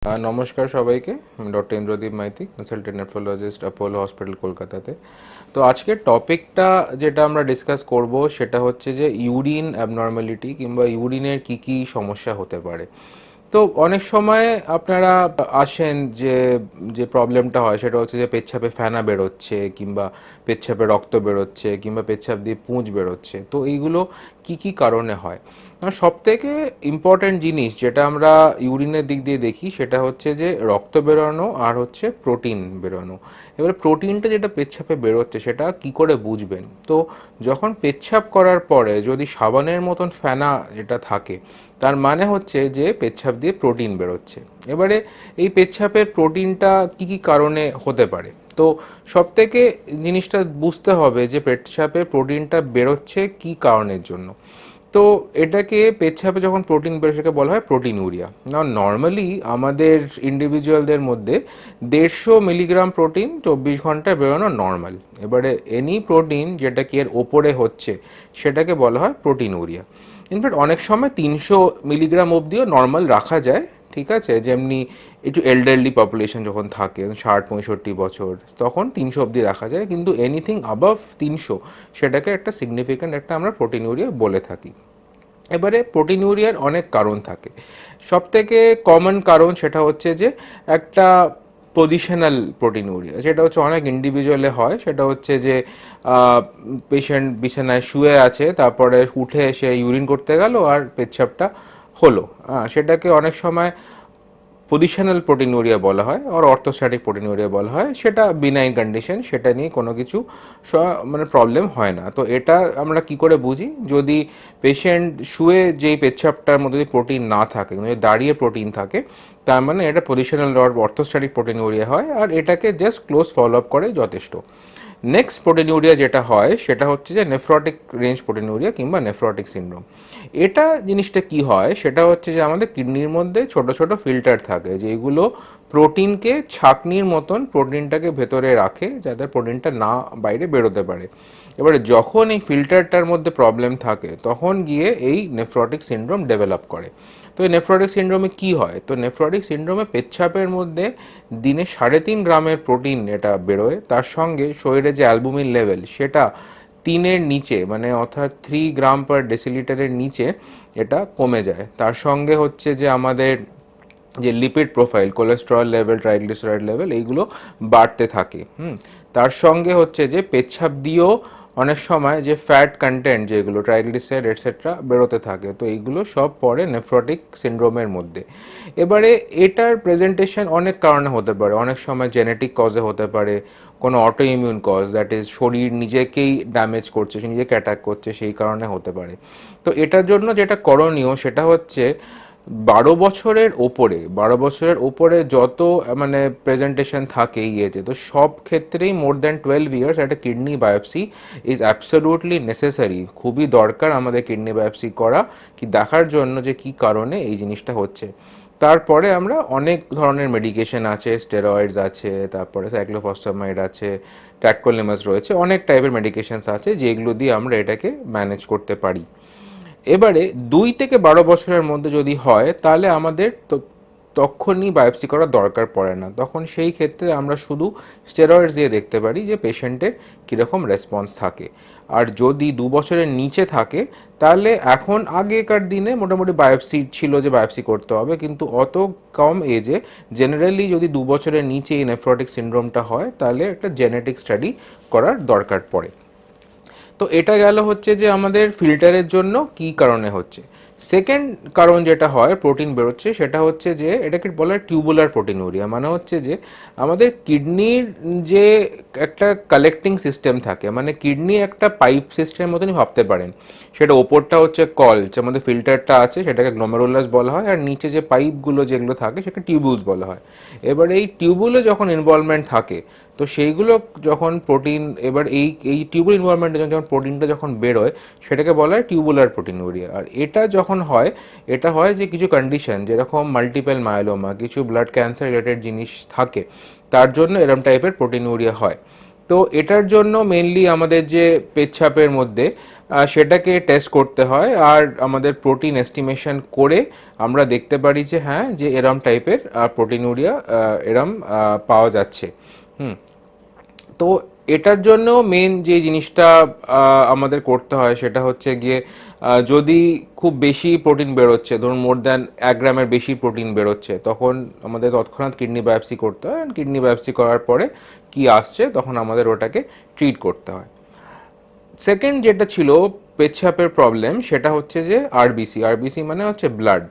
নমস্কার সবাইকে। আমি doctor Indradeep Maity, consultant nephrologist, Apollo hospital, কলকাতাতে। তো আজকের টপিকটা যেটা আমরা ডিসকাস করব সেটা হচ্ছে যে ইউরিন অ্যাবনর্মালিটি কিংবা ইউরিনের কি কি সমস্যা হতে পারে। তো অনেক সময় আপনারা আসেন যে যে প্রবলেমটা হয় সেটা হচ্ছে যে পেচ্ছাপে ফেনা বেরোচ্ছে কিংবা পেচ্ছাপে রক্ত বেরোচ্ছে কিংবা পেচ্ছাপ দিয়ে পুঁজ বেরোচ্ছে। তো এইগুলো কি কি কারণে হয়? সব থেকে ইম্পর্ট্যান্ট জিনিস যেটা আমরা ইউরিনের দিক দিয়ে দেখি সেটা হচ্ছে যে রক্ত বেরোনো আর হচ্ছে প্রোটিন বেরোনো। এবারে প্রোটিনটা যেটা পেচ্ছাপে বেরোচ্ছে সেটা কি করে বুঝবেন? তো যখন পেচ্ছাপ করার পরে যদি সাবানের মতন ফেনা যেটা থাকে, তার মানে হচ্ছে যে পেচ্ছাপ দিয়ে প্রোটিন বেরোচ্ছে। এবারে এই পেচ্ছাপের প্রোটিনটা কি কি কারণে হতে পারে? তো সব থেকে জিনিসটা বুঝতে হবে যে পেচ্ছাপে প্রোটিনটা বেরোচ্ছে কি কারণের জন্য। তো এটাকে পেচ্ছাপে যখন প্রোটিন বেরোয় সেটাকে বলা হয় প্রোটিনুরিয়া। না, নর্মালি আমাদের ইন্ডিভিজুয়ালদের মধ্যে 150 মিলিগ্রাম প্রোটিন 24 ঘন্টায় বেরোনো নর্মাল। এবারে এনি প্রোটিন যেটা কি এর ওপরে হচ্ছে সেটাকে বলা হয় প্রোটিনুরিয়া। ইনফ্যাক্ট অনেক সময় 300 মিলিগ্রাম অবধিও নর্মাল রাখা যায়, ঠিক আছে। যেমনি একটু এল্ডারলি পপুলেশন যখন থাকে 60-65 বছর, তখন 300 অবধি রাখা যায়, কিন্তু এনিথিং অ্যাবাভ 300 সেটাকে একটা সিগনিফিক্যান্ট একটা আমরা প্রোটিনুরিয়া বলে থাকি। এবারে প্রোটিনুরিয়ার অনেক কারণ থাকে। সব থেকে কমন কারণ সেটা হচ্ছে যে একটা পজিশনাল প্রোটিনুরিয়া, যেটা হচ্ছে অনেক ইন্ডিভিজুয়ালে হয়। সেটা হচ্ছে যে পেশেন্ট বিছানায় শুয়ে আছে, তারপরে উঠে এসে ইউরিন করতে গেল আর পেচ্ছাপটা হলো। সেটাকে অনেক সময় পজিশনাল প্রোটিনুরিয়া বলা হয় আর অর্থোস্ট্যাটিক প্রোটিনুরিয়া বলা হয়। সেটা বিনাইন কন্ডিশন, সেটা নিয়ে কোনো কিছু মানে প্রবলেম হয় না। তো এটা আমরা কি করে বুঝি? যদি পেশেন্ট শুয়ে যেই পেচ্ছাপটার মধ্যে প্রোটিন না থাকে, যদি দাঁড়িয়ে প্রোটিন থাকে, তার মানে এটা পজিশনাল অর্থোস্ট্যাটিক প্রোটিনুরিয়া হয়, আর এটাকে জাস্ট ক্লোজ ফলো আপ করে যথেষ্ট। নেক্সট প্রোটিনুরিয়া যেটা হয় সেটা হচ্ছে যে নেফ্রোটিক রেঞ্জ প্রোটিনুরিয়া কিংবা নেফ্রোটিক সিনড্রোম। এটা জিনিসটা কি হয় সেটা হচ্ছে যে আমাদের কিডনির মধ্যে ছোট ছোট ফিল্টার থাকে যেগুলো প্রোটিনকে ছাঁকনির মতন প্রোটিনটাকে ভেতরে রাখে, যাতে প্রোটিনটা না বাইরে বেরোতে পারে। এবারে যখন এই ফিল্টারটার মধ্যে প্রবলেম থাকে তখন গিয়ে এই নেফ্রোটিক সিনড্রোম ডেভেলপ করে। তো এই নেফ্রোটিক সিনড্রোমে কি হয়? তো নেফ্রোটিক সিনড্রোমে পেচ্ছাপের মধ্যে দিনে 3.5 গ্রামের প্রোটিন এটা বেরোয়, তার সঙ্গে শরীরে যে অ্যালবুমিন লেভেল সেটা 3-এর নিচে, মানে অর্থাৎ 3 গ্রাম/ডেসিলিটারের নিচে এটা কমে যায়। তার সঙ্গে হচ্ছে যে আমাদের যে lipid profile, cholesterol level, triglyceride level, এইগুলো বাড়তে থাকে। তার সঙ্গে হচ্ছে যে পেচ্ছাপ দিয়েও অনেক সময় যে ফ্যাট কন্টেন্ট যেগুলো ট্রাইগ্লিসারাইড এটসেট্রা বেরোতে থাকে। তো এইগুলো সব পড়ে নেফ্রোটিক সিনড্রোমের মধ্যে। এবারে এটার প্রেজেন্টেশন অনেক কারণে হতে পারে। অনেক সময় জেনেটিক কজে হতে পারে, কোনো auto immune cause, that is শরীর নিজেকেই ড্যামেজ করছে, নিজেকে অ্যাটাক করছে, সেই কারণে হতে পারে। তো এটার জন্য যেটা করণীয় সেটা হচ্ছে 12 বছরের ওপরে যত মানে প্রেজেন্টেশন থাকে এই এজে, তো সব ক্ষেত্রেই মোর দ্যান 12 ইয়ার্স একটা kidney biopsy is absolutely necessary. খুবই দরকার আমাদের কিডনি বায়োপসি করা, কি দেখার জন্য যে কি কারণে এই জিনিসটা হচ্ছে। তারপরে আমরা অনেক ধরনের মেডিকেশন আছে, স্টেরয়েডস আছে, তারপরে সাইক্লোফসফামাইড আছে, ট্যাক্রোলিমাস রয়েছে, অনেক টাইপের মেডিকেশনস আছে যেগুলো দিয়ে আমরা এটাকে ম্যানেজ করতে পারি। এবারে 2 থেকে 12 বছরের মধ্যে যদি হয় তাহলে আমাদের তো তখনই বায়োপসি করার দরকার পড়ে না। তখন সেই ক্ষেত্রে আমরা শুধু স্টেরয়েডস দিয়ে দেখতে পারি যে পেশেন্টের কীরকম রেসপন্স থাকে। আর যদি 2 বছরের নিচে থাকে তাহলে এখন আগেকার দিনে মোটামুটি বায়োপসি ছিল যে বায়োপসি করতে হবে, কিন্তু অত কম এজে জেনারেলি যদি 2 বছরের নিচে এই নেফ্রোটিক সিনড্রোমটা হয় তাহলে একটা জেনেটিক স্টাডি করার দরকার পড়ে। তো এটা গেল হচ্ছে যে আমাদের ফিল্টারের জন্য কি কারণে হচ্ছে। সেকেন্ড কারণ যেটা হয় প্রোটিন বেরোচ্ছে সেটা হচ্ছে যে এটাকে বলা হয় টিউবুলার প্রোটিনুরিয়া। মানে হচ্ছে যে আমাদের কিডনির যে একটা কালেক্টিং সিস্টেম থাকে, মানে কিডনি একটা পাইপ সিস্টেমের মতনই ভাবতে পারেন। সেটা ওপরটা হচ্ছে কল, যে আমাদের ফিল্টারটা আছে সেটাকে গ্লোমেরুলাস বলা হয়, আর নিচে যে পাইপগুলো যেগুলো থাকে সেটাকে টিউবুলস বলা হয়। এবার এই টিউবুলে যখন ইনভলভমেন্ট থাকে তো সেইগুলো যখন প্রোটিন, এবার এই এই টিউবুল ইনভলভমেন্টে যখন প্রোটিনটা যখন বেরোয় সেটাকে বলা হয় টিউবুলার প্রোটিনুরিয়া। আর এটা যখন হয়, এটা হয় যে কিছু কন্ডিশন যেরকম মাল্টিপল মায়োলোমা, কিছু ব্লাড ক্যান্সার রিলেটেড জিনিস থাকে, তার জন্য এরম টাইপের প্রোটিনুরিয়া হয়। তো এটার জন্য মেনলি আমাদের যে পেচ্ছাপের মধ্যে সেটাকে টেস্ট করতে হয়, আর আমাদের প্রোটিন এস্টিমেশন করে আমরা দেখতে পারি যে হ্যাঁ, যে এরম টাইপের প্রোটিনুরিয়া এরম পাওয়া যাচ্ছে। তো এটার জন্য মেন যে জিনিসটা আমাদের করতে হয় সেটা হচ্ছে গিয়ে যদি খুব বেশি প্রোটিন বেরোচ্ছে, ধরুন মোর দ্যান 1 গ্রামের বেশি প্রোটিন বেরোচ্ছে, তখন আমাদের তৎক্ষণাৎ কিডনি বায়োপসি করতে হয়। কিডনি বায়োপসি করার পরে কি আসছে তখন আমাদের ওটাকে ট্রিট করতে হয়। সেকেন্ড যেটা ছিল পেচ্ছাপের প্রবলেম, সেটা হচ্ছে যে আরবিসি। আরবিসি মানে হচ্ছে ব্লাড।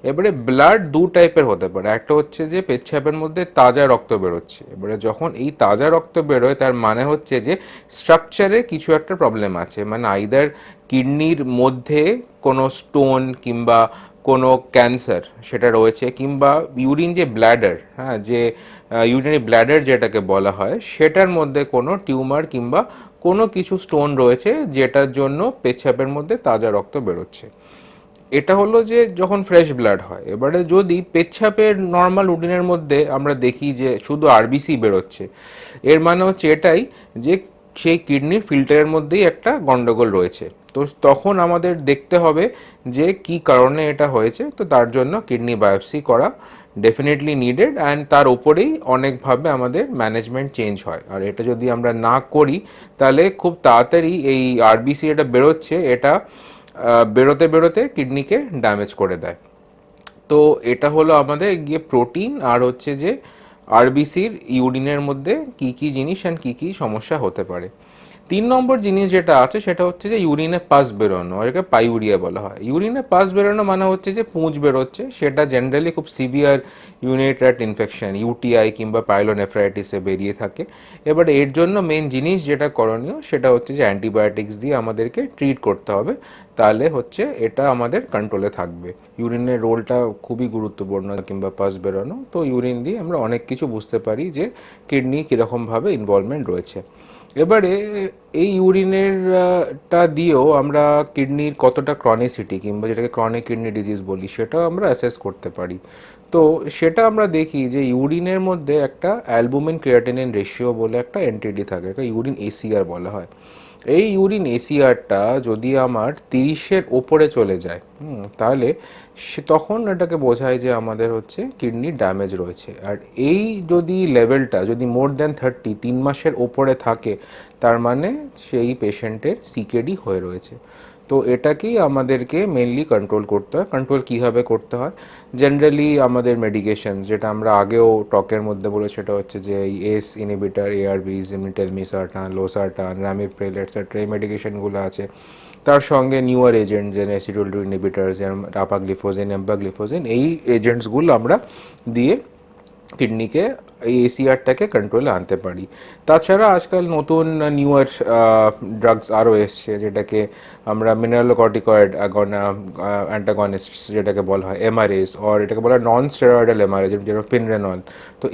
এবারে ব্লাড দু টাইপের হতে পারে। একটা হচ্ছে যে পেচ্ছাপের মধ্যে তাজা রক্ত বেরোচ্ছে। এবারে যখন এই তাজা রক্ত বেরোয় তার মানে হচ্ছে যে স্ট্রাকচারে কিছু একটা প্রবলেম আছে, মানে আইদার কিডনির মধ্যে কোনো স্টোন কিংবা কোনো ক্যান্সার সেটা রয়েছে, কিংবা ইউরিন যে ব্ল্যাডার, হ্যাঁ, যে ইউরিনারি ব্ল্যাডার যেটাকে বলা হয়, সেটার মধ্যে কোনো টিউমার কিংবা কোনো কিছু স্টোন রয়েছে যেটার জন্য পেচ্ছাপের মধ্যে তাজা রক্ত বেরোচ্ছে। এটা হলো যে যখন ফ্রেশ ব্লাড হয়। এবারে যদি পেচ্ছাপের নর্মাল রুটিনের মধ্যে আমরা দেখি যে শুধু আরবিসি বেরোচ্ছে, এর মানে হচ্ছে এটাই যে সেই কিডনির ফিল্টারের মধ্যেই একটা গন্ডগোল রয়েছে। তো তখন আমাদের দেখতে হবে যে কি কারণে এটা হয়েছে। তো তার জন্য কিডনি বায়োপসি করা ডেফিনেটলি নিডেড, অ্যান্ড তার উপরেই অনেকভাবে আমাদের ম্যানেজমেন্ট চেঞ্জ হয়। আর এটা যদি আমরা না করি তাহলে খুব তাড়াতাড়ি এই আরবিসি এটা বেরোচ্ছে, এটা বেরোতে বেরোতে কিডনিকে ড্যামেজ করে দেয়। তো এটা হলো আমাদের গিয়ে প্রোটিন আর হচ্ছে যে আরবিসির ইউরিনের মধ্যে কি কি জিনিস অ্যান্ড কি কি সমস্যা হতে পারে। 3 নম্বর জিনিস যেটা আছে সেটা হচ্ছে যে ইউরিনে পাস বেরোনো, আর এটাকে পাইউরিয়া বলা হয়। ইউরিনে পাস বেরোনো মানে হচ্ছে যে পুঁজ বেরোচ্ছে, সেটা জেনারেলি খুব severe urinary tract infection, UTI কিংবা পাইলোনেফ্রাইটিসে বেরিয়ে থাকে। এবার এর জন্য মেন জিনিস যেটা করণীয় সেটা হচ্ছে যে অ্যান্টিবায়োটিক্স দিয়ে আমাদেরকে ট্রিট করতে হবে, তাহলে হচ্ছে এটা আমাদের কন্ট্রোলে থাকবে। ইউরিনের রোলটা খুবই গুরুত্বপূর্ণ, কিংবা পাস বেরোনো। তো ইউরিন দিয়ে আমরা অনেক কিছু বুঝতে পারি যে কিডনি কীরকমভাবে ইনভলভমেন্ট রয়েছে। এবারে এই ইউরিনের টা দিয়েও আমরা কিডনির কতটা ক্রনিসিটি কিংবা যেটাকে ক্রনিক কিডনি ডিজিজ বলি সেটাও আমরা অ্যাসেস করতে পারি। তো সেটা আমরা দেখি যে ইউরিনের মধ্যে একটা অ্যালবুমিন ক্রিয়াটিনিন রেশিও বলে একটা এনটিডি থাকে, এটা ইউরিন এসিআর বলা হয়। এই ইউরিন এসিআরটা যদি আমার 30-এর ওপরে চলে যায়, তাহলে তখন এটাকে বোঝায় যে আমাদের হচ্ছে কিডনি ড্যামেজ রয়েছে। আর এই যদি লেভেলটা যদি মোর দ্যান 30, 3 মাসের ওপরে থাকে, তার মানে সেই পেশেন্টের সিকেডি হয়ে রয়েছে। তো এটাকেই আমাদেরকে মেনলি কন্ট্রোল করতে হয়। কন্ট্রোল কীভাবে করতে হয়? জেনারেলি আমাদের মেডিকেশন, যেটা আমরা আগেও টকের মধ্যে বলে, সেটা হচ্ছে যে এই এস ইনহিবিটার, এআরবিস, যেমনি টেলমিসার্টান, লোসার্টান, রামিপ্রিল এটসেট্রা, এই মেডিকেশনগুলো আছে। তার সঙ্গে নিউয়ার এজেন্ট যেন অ্যাসিডোল ইনহিবিটার, যেমন আপাগ্লিফোজেন, এম্পাগ্লিফোজেন, এই এজেন্টসগুলো আমরা দিয়ে কিডনিকে এই এসিআরটাকে কন্ট্রোলে আনতে পারি। তাছাড়া আজকাল নতুন নিউয়ার ড্রাগস আরও এসছে, যেটাকে আমরা মিনারেলোকর্টিকয়েড অ্যান্টাগনিস্টস যেটাকে বলা হয়, এমআরএস, অর এটাকে বলা হয় নন স্টেরয়েডাল এমআরএস, যেটা পিনরেনল। তো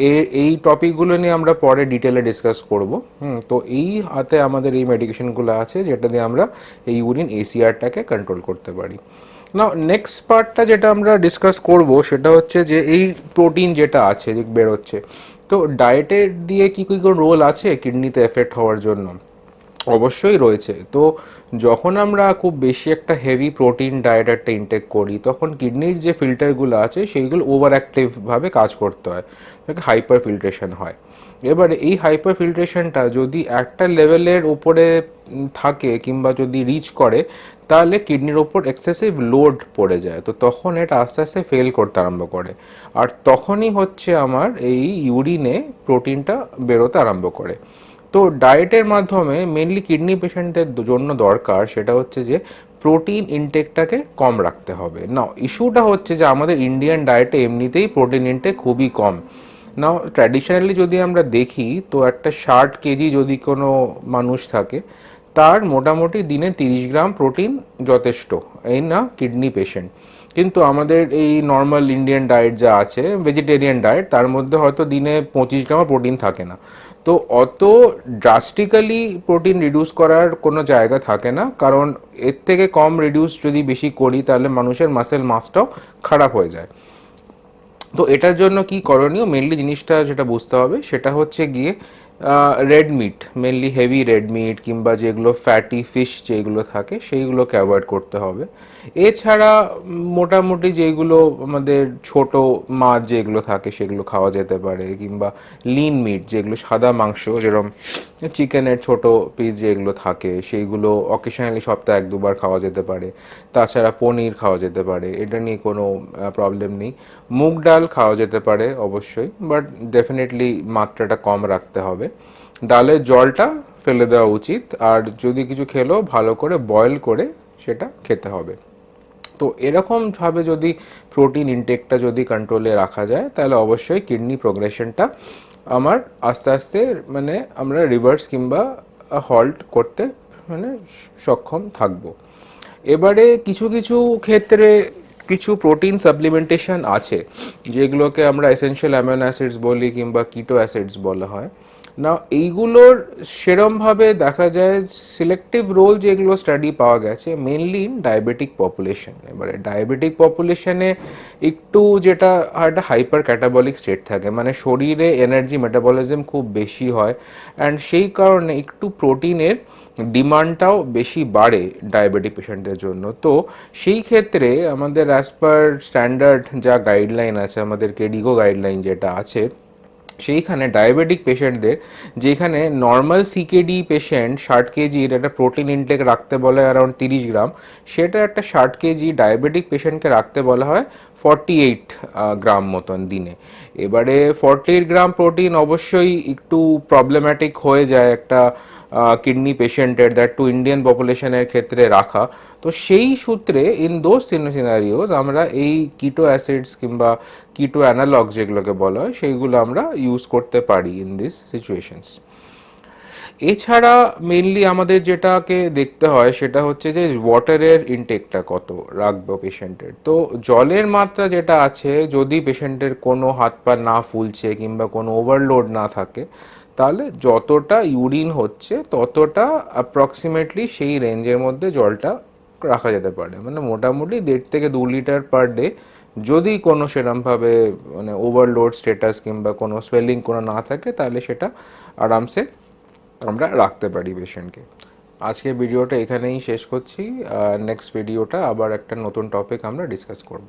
এই টপিকগুলো নিয়ে আমরা পরে ডিটেলে ডিসকাস করব। তো এই হাতে আমাদের এই মেডিকেশনগুলো আছে যেটা দিয়ে আমরা এই ইউরিন এসিআরটাকে কন্ট্রোল করতে পারি। না, নেক্সট পার্টটা যেটা আমরা ডিসকাস করব সেটা হচ্ছে যে এই প্রোটিন যেটা আছে যে বেরোচ্ছে, তো ডায়েটের দিয়ে কি কি কোনো রোল আছে কিডনিতে এফেক্ট হওয়ার জন্য? অবশ্যই রয়েছে। তো যখন আমরা খুব বেশি একটা হেভি প্রোটিন ডায়েট একটা ইনটেক করি, তখন কিডনির যে ফিল্টারগুলো আছে সেইগুলো ওভার অ্যাক্টিভভাবে কাজ করতে হয়, হাইপার ফিল্ট্রেশন হয়। এবারে এই হাইপার ফিল্ট্রেশনটা যদি একটা লেভেলের উপরে থাকে কিংবা যদি রিচ করে, তাহলে কিডনির ওপর এক্সেসিভ লোড পড়ে যায়। তো তখন এটা আস্তে আস্তে ফেল করতে আরম্ভ করে, আর তখনই হচ্ছে আমার এই ইউরিনে প্রোটিনটা বেরোতে আরম্ভ করে। তো ডায়েটের মাধ্যমে মেনলি কিডনি পেশেন্টদের জন্য দরকার সেটা হচ্ছে যে প্রোটিন ইনটেকটাকে কম রাখতে হবে। না, ইস্যুটা হচ্ছে যে আমাদের ইন্ডিয়ান ডায়েটে এমনিতেই প্রোটিন ইনটেক খুবই কম। না, ট্র্যাডিশনালি যদি আমরা দেখি তো একটা 60 কেজি যদি কোনো মানুষ থাকে, তার মোটামুটি দিনে 30 গ্রাম প্রোটিন যথেষ্ট, এই না কিডনি পেশেন্ট। কিন্তু আমাদের এই নর্মাল ইন্ডিয়ান ডায়েট যা আছে, ভেজিটেরিয়ান ডায়েট, তার মধ্যে হয়তো দিনে 25 গ্রাম প্রোটিন থাকে না। তো অত ড্রাস্টিক্যালি প্রোটিন রিডিউস করার কোনো জায়গা থাকে না, কারণ এর থেকে কম রিডিউস যদি বেশি করি তাহলে মানুষের মাসেল মাসটাও খারাপ হয়ে যায়। তো এটার জন্য কি করণীয়? মেনলি জিনিসটা যেটা বুঝতে হবে সেটা হচ্ছে গিয়ে red meat, mainly heavy red meat কিংবা যেগুলো ফ্যাটি ফিশ যেগুলো থাকে সেইগুলোকে অ্যাভয়েড করতে হবে। এছাড়া মোটামুটি যেগুলো আমাদের ছোট মাছ যেগুলো থাকে সেগুলো খাওয়া যেতে পারে, কিংবা লিন মিট যেগুলো সাদা মাংস, যেরকম চিকেনের ছোট পিস যেগুলো থাকে সেইগুলো অকেশনালি সপ্তাহে 1-2 বার খাওয়া যেতে পারে। তাছাড়া পনির খাওয়া যেতে পারে, এটা নিয়ে কোনো প্রবলেম নেই। মুগ ডাল খাওয়া যেতে পারে অবশ্যই, বাট ডেফিনেটলি মাত্রাটা কম রাখতে হবে। ডালের জলটা ফেলে দেওয়া উচিত, আর যদি কিছু খেলেও ভালো করে বয়েল করে সেটা খেতে হবে। তো এরকমভাবে যদি প্রোটিন ইনটেকটা যদি কন্ট্রোলে রাখা যায়, তাহলে অবশ্যই কিডনি প্রোগ্রেশনটা আমার আস্তে আস্তে মানে আমরা রিভার্স কিংবা হল্ট করতে মানে সক্ষম থাকবো। এবারে কিছু কিছু ক্ষেত্রে কিছু প্রোটিন সাপ্লিমেন্টেশন আছে যেগুলোকে আমরা এসেনশিয়াল অ্যামিনো অ্যাসিডস বলি কিংবা কিটো অ্যাসিডস বলা হয় না। এইগুলোর সেরমভাবে দেখা যায় সিলেক্টিভ রোল যেগুলো স্টাডি পাওয়া গেছে মেনলি ইন ডায়াবেটিক পপুলেশন। এবারে ডায়াবেটিক পপুলেশনে একটু যেটা একটা হাইপার ক্যাটাবলিক স্টেট থাকে, মানে শরীরে এনার্জি মেটাবলিজম খুব বেশি হয়, অ্যান্ড সেই কারণে একটু প্রোটিনের ডিমান্ডটাও বেশি বাড়ে ডায়াবেটিক পেশেন্টের জন্য। তো সেই ক্ষেত্রে আমাদের অ্যাজ পার স্ট্যান্ডার্ড যা গাইডলাইন আছে, আমাদের কেডিগো গাইডলাইন যেটা আছে, সেইখানে ডায়াবেটিক পেশেন্টদের, যেখানে নর্মাল সিকেডি পেশেন্ট 60 কেজির একটা প্রোটিন ইনটেক রাখতে বলে অ্যারাউন্ড 30 গ্রাম, সেটা একটা 60 কেজি ডায়াবেটিক পেশেন্টকে রাখতে বলা হয় 48 গ্রাম মতন দিনে। এবারে 48 গ্রাম প্রোটিন অবশ্যই একটু প্রবলেম্যাটিক হয়ে যায় একটা কিডনি পেশেন্টের, দ্যাট টু ইন্ডিয়ান পপুলেশনের ক্ষেত্রে রাখা। তো সেই সূত্রে ইন দোজ সিনারিওস আমরা এই কিটো অ্যাসিডস কিংবা কিটো অ্যানালগ যেগুলোকে বলা হয় সেইগুলো আমরা ইউজ করতে পারি ইন দিস সিচুয়েশনস। এছাড়া মেনলি আমাদের যেটাকে দেখতে হয় সেটা হচ্ছে যে ওয়াটারের ইনটেকটা কত রাখবো পেশেন্টের। তো জলের মাত্রা যেটা আছে, যদি পেশেন্টের কোনো হাত পা না ফুলছে কিংবা কোনো ওভারলোড না থাকে, তাহলে যতটা ইউরিন হচ্ছে ততটা অ্যাপ্রক্সিমেটলি সেই রেঞ্জের মধ্যে জলটা রাখা যেতে পারে। মানে মোটামুটি 1.5 থেকে 2 লিটার পার ডে। যদি কোনো সেরমভাবে মানে ওভারলোড স্টেটাস কিংবা কোনো সোয়েলিং কোনো না থাকে, তাহলে সেটা আরামসে আমরা রাখতে পারি পেশেন্টকে। আজকে ভিডিওটা এখানেই শেষ করছি। নেক্সট ভিডিওটা আবার একটা নতুন টপিক আমরা ডিসকাস করব।